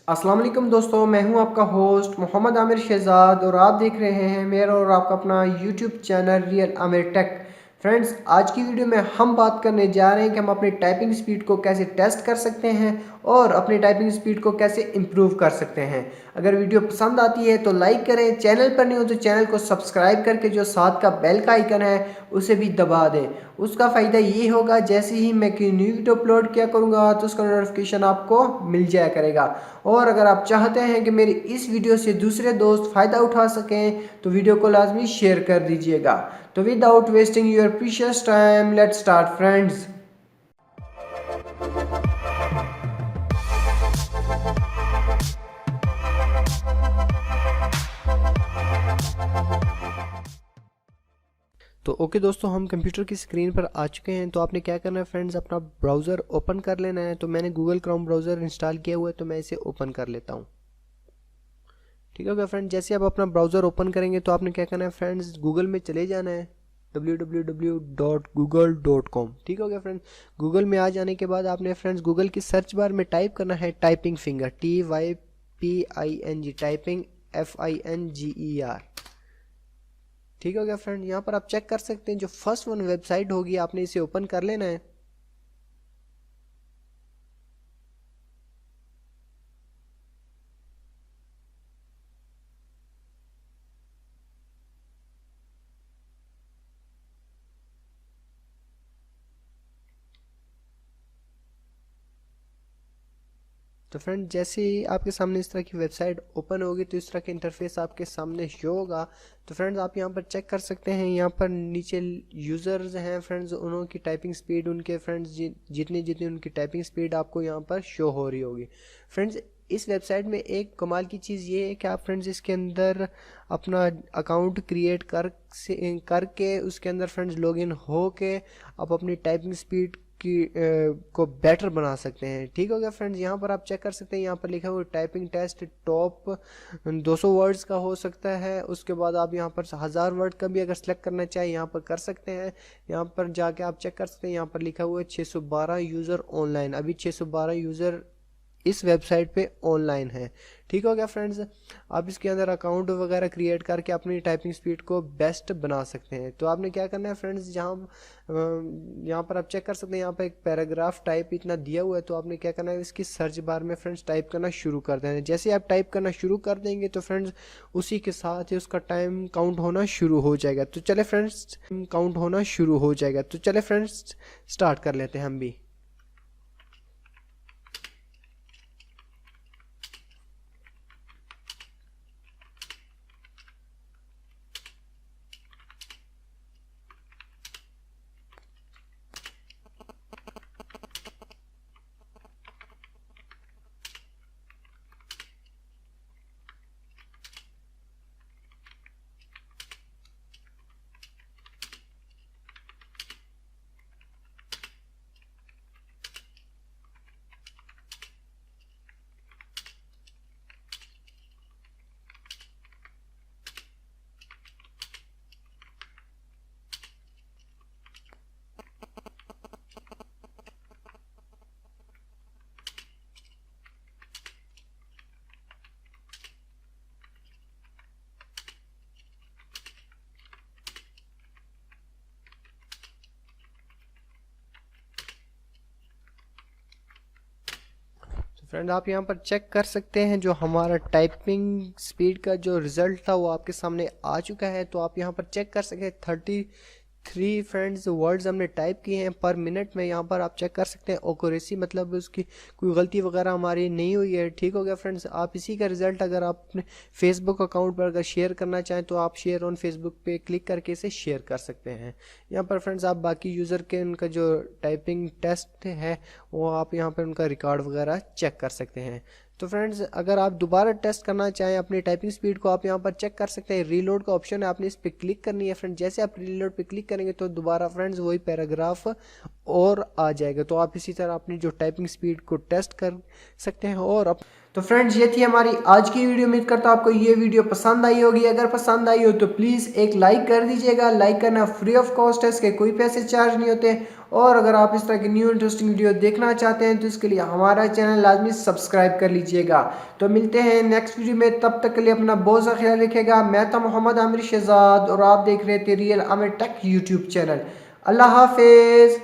अस्सलाम वालेकुम दोस्तों, मैं हूं आपका होस्ट मोहम्मद आमिर शहजाद और आप देख रहे हैं मेरा और आपका अपना YouTube channel real Aamir tech. Friends, आज की वीडियो में हम बात करने जा रहे हैं कि हम अपनी टाइपिंग स्पीड को कैसे टेस्ट कर सकते हैं और अपनी टाइपिंग स्पीड को कैसे इम्प्रूव कर सकते हैं। अगर वीडियो पसंद आती है तो लाइक करें, चैनल पर नहीं हो तो चैनल को सब्सक्राइब करके जो साथ का बेल का आइकन है उसे भी दबा दें। उसका फ़ायदा ये होगा जैसे ही मैं कोई न्यू वीडियो अपलोड किया करूँगा तो उसका नोटिफिकेशन आपको मिल जाया करेगा। और अगर आप चाहते हैं कि मेरी इस वीडियो से दूसरे दोस्त फ़ायदा उठा सकें तो वीडियो को लाजमी शेयर कर दीजिएगा। तो without wasting your precious time, let's start friends. तो ओके दोस्तों, हम कंप्यूटर की स्क्रीन पर आ चुके हैं। तो आपने क्या करना है फ्रेंड्स, अपना ब्राउज़र ओपन कर लेना है। तो मैंने गूगल क्रोम ब्राउज़र इंस्टॉल किया हुआ है तो मैं इसे ओपन कर लेता हूँ। ठीक है क्या फ्रेंड, जैसे आप अपना ब्राउज़र ओपन करेंगे तो आपने क्या करना है फ्रेंड्स, गूगल में चले जाना है www.google.com। ठीक हो गया फ्रेंड्स। गूगल में आ जाने के बाद आपने फ्रेंड्स गूगल की सर्च बार में टाइप करना है typing finger, TYPING, typing FINGER। ठीक हो गया फ्रेंड, यहाँ पर आप चेक कर सकते हैं जो फर्स्ट वन वेबसाइट होगी आपने इसे ओपन कर लेना है। तो फ्रेंड, जैसे ही आपके सामने इस तरह की वेबसाइट ओपन होगी तो इस तरह का इंटरफेस आपके सामने शो होगा। तो फ्रेंड्स, आप यहाँ पर चेक कर सकते हैं, यहाँ पर नीचे यूज़र्स हैं फ्रेंड्स, उनकी टाइपिंग स्पीड, उनके फ्रेंड्स जितनी जितनी उनकी टाइपिंग स्पीड आपको यहाँ पर शो हो रही होगी। फ्रेंड्स, इस वेबसाइट में एक कमाल की चीज़ ये है कि आप फ्रेंड्स इसके अंदर अपना अकाउंट क्रिएट करके उसके अंदर फ्रेंड्स लॉगिन हो के आप अपनी टाइपिंग स्पीड को बेटर बना सकते हैं। ठीक हो गया फ्रेंड्स, यहाँ पर आप चेक कर सकते हैं, यहाँ पर लिखा हुआ टाइपिंग टेस्ट टॉप 200 वर्ड्स का हो सकता है। उसके बाद आप यहाँ पर 1000 वर्ड का भी अगर सेलेक्ट करना चाहें यहाँ पर कर सकते हैं। यहाँ पर जाके आप चेक कर सकते हैं, यहाँ पर लिखा हुआ है 612 यूज़र ऑनलाइन, अभी 612 यूज़र इस वेबसाइट पे ऑनलाइन है। ठीक हो गया फ्रेंड्स, आप इसके अंदर अकाउंट वगैरह क्रिएट करके अपनी टाइपिंग स्पीड को बेस्ट बना सकते हैं। तो आपने क्या करना है फ्रेंड्स, यहाँ पर आप चेक कर सकते हैं, यहाँ पर एक पैराग्राफ टाइप इतना दिया हुआ है। तो आपने क्या करना है, इसकी सर्च बार में फ्रेंड्स टाइप करना शुरू कर देना है। जैसे आप टाइप करना शुरू कर देंगे तो फ्रेंड्स उसी के साथ ही उसका टाइम काउंट होना शुरू हो जाएगा। तो चले फ्रेंड्स स्टार्ट कर लेते हैं हम भी। फ्रेंड, आप यहाँ पर चेक कर सकते हैं जो हमारा टाइपिंग स्पीड का जो रिज़ल्ट था वो आपके सामने आ चुका है। तो आप यहाँ पर चेक कर सकते हैं 33 फ्रेंड्स वर्ड्स हमने टाइप किए हैं पर मिनट में। यहाँ पर आप चेक कर सकते हैं एक्यूरेसी, मतलब उसकी कोई गलती वगैरह हमारी नहीं हुई है। ठीक हो गया फ्रेंड्स, आप इसी का रिज़ल्ट अगर आप अपने फेसबुक अकाउंट पर अगर शेयर करना चाहें तो आप शेयर ऑन फेसबुक पे क्लिक करके इसे शेयर कर सकते हैं। यहाँ पर फ्रेंड्स आप बाकी यूज़र के उनका जो टाइपिंग टेस्ट है वो आप यहाँ पर उनका रिकॉर्ड वगैरह चेक कर सकते हैं। तो फ्रेंड्स, अगर आप दोबारा टेस्ट करना चाहें अपनी टाइपिंग स्पीड को, आप यहाँ पर चेक कर सकते हैं, रीलोड का ऑप्शन है, आपने इस पर क्लिक करनी है। फ्रेंड्स, जैसे आप रीलोड पे क्लिक करेंगे तो दोबारा फ्रेंड्स वही पैराग्राफ और आ जाएगा। तो आप इसी तरह अपनी जो टाइपिंग स्पीड को टेस्ट कर सकते हैं। तो फ्रेंड्स ये थी हमारी आज की वीडियो। उम्मीद करता हूँ आपको ये वीडियो पसंद आई होगी। अगर पसंद आई हो तो प्लीज़ एक लाइक कर दीजिएगा। लाइक करना फ्री ऑफ कॉस्ट है, इसके कोई पैसे चार्ज नहीं होते। और अगर आप इस तरह की न्यू इंटरेस्टिंग वीडियो देखना चाहते हैं तो इसके लिए हमारा चैनल लाजमी सब्सक्राइब कर लीजिएगा। तो मिलते हैं नेक्स्ट वीडियो में, तब तक के लिए अपना बहुत सा ख्याल रखिएगा। मैं था मोहम्मद आमिर शहजाद और आप देख रहे थे real Aamir tech YouTube channel. अल्लाह हाफिज़।